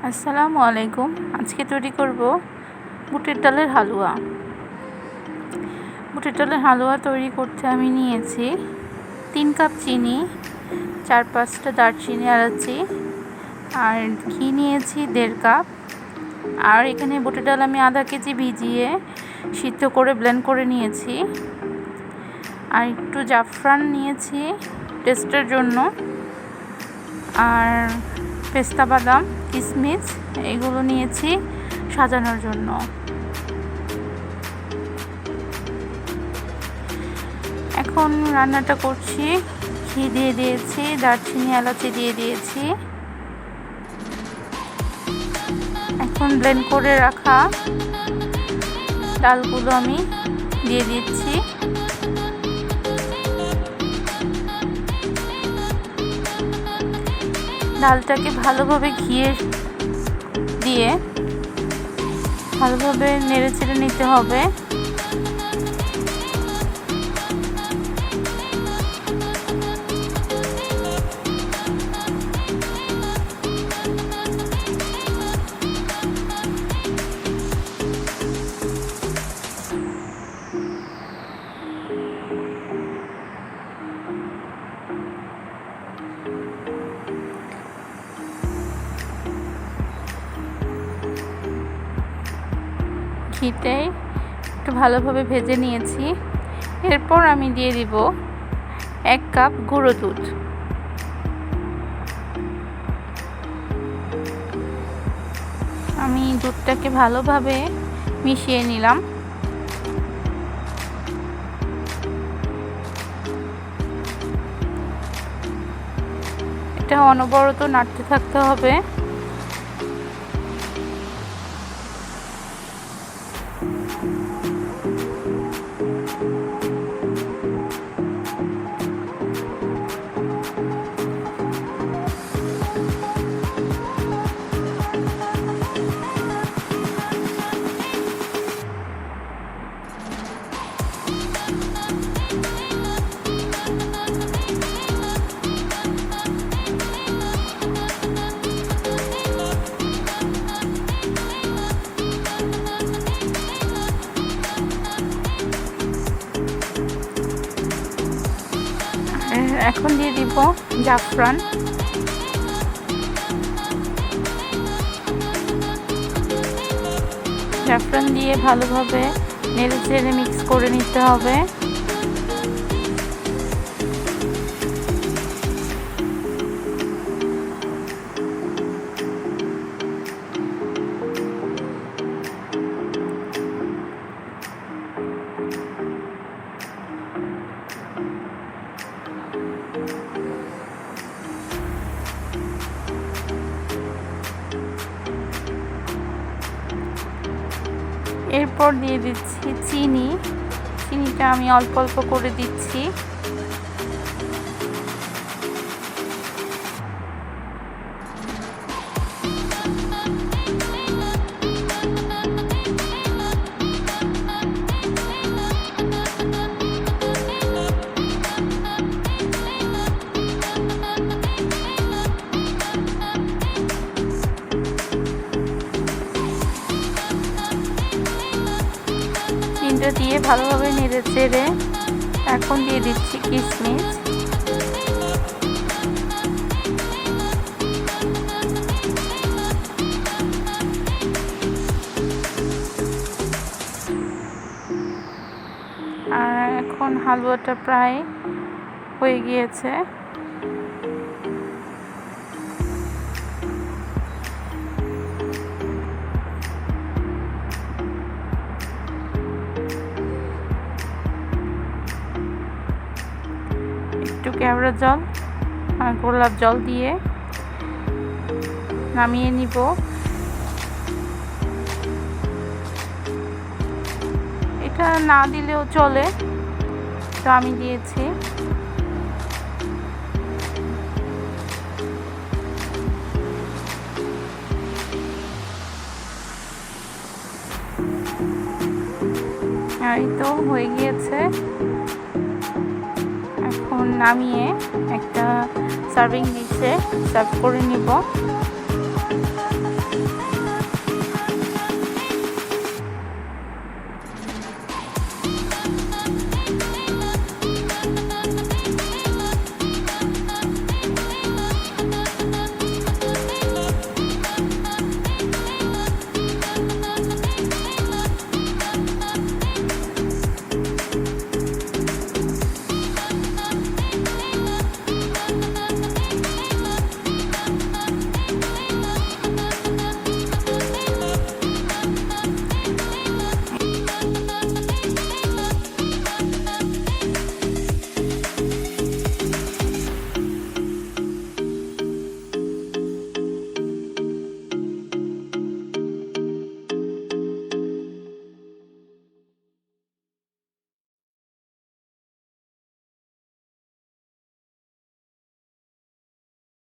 আসসালামু আলাইকুম। আজকে তৈরি করব বুটের ডালের হালুয়া। বুটের ডালের হালুয়া তৈরি করতে আমি নিয়েছি 3 কাপ চিনি, 4-5টা দারচিনি এলাচি, আর ঘি নিয়েছি 1.5 কাপ। আর এখানে বুটের ডাল আমি আধা কেজি ভিজিয়ে সিদ্ধ করে ব্লেন্ড করে নিয়েছি। আর একটু জাফরান নিয়েছি টেস্টের জন্য, আর পেস্তা বাদাম, কিশমিশ এগুলো নিয়েছি সাজানোর জন্য। এখন রান্নাটা করছি। ঘি দিয়ে দিয়েছি, দারচিনি এলাচি দিয়ে দিয়েছি। এখন ব্লেন্ড করে রাখা ডালগুলো আমি দিয়ে দিচ্ছি। ডালটাকে ভালোভাবে ঘিয়ে দিয়ে ভালোভাবে নেড়ে চেড়ে নিতে হবে। ঘিতে একটু ভালোভাবে ভেজে নিয়েছি। এরপর আমি দিয়ে দিব 1 কাপ গুঁড়ো দুধ। আমি দুধটাকে ভালোভাবে মিশিয়ে নিলাম। এটা অনবরত নাড়তে থাকতে হবে। এখন দিয়ে দিব জাফরান। জাফরান দিয়ে ভালোভাবে নেড়ে চেড়ে মিক্স করে নিতে হবে। এরপর দিয়ে দিচ্ছি চিনিটা আমি অল্প অল্প করে দিচ্ছি। দিয়ে ভালোভাবে নেড়ে চেড়ে এখন দিয়ে দিচ্ছি কিশমিশ। আর এখন হালুয়াটা প্রায় হয়ে গিয়েছে। একটু কেওড়া জল আর গোলাপ জল দিয়ে নামিয়ে নিব। এটা না দিলেও চলে, তো আমি দিয়েছি। আর এই তো হয়ে গিয়েছে। এখন নামিয়ে একটা সার্ভিং ডিশে সার্ভ করে নিব।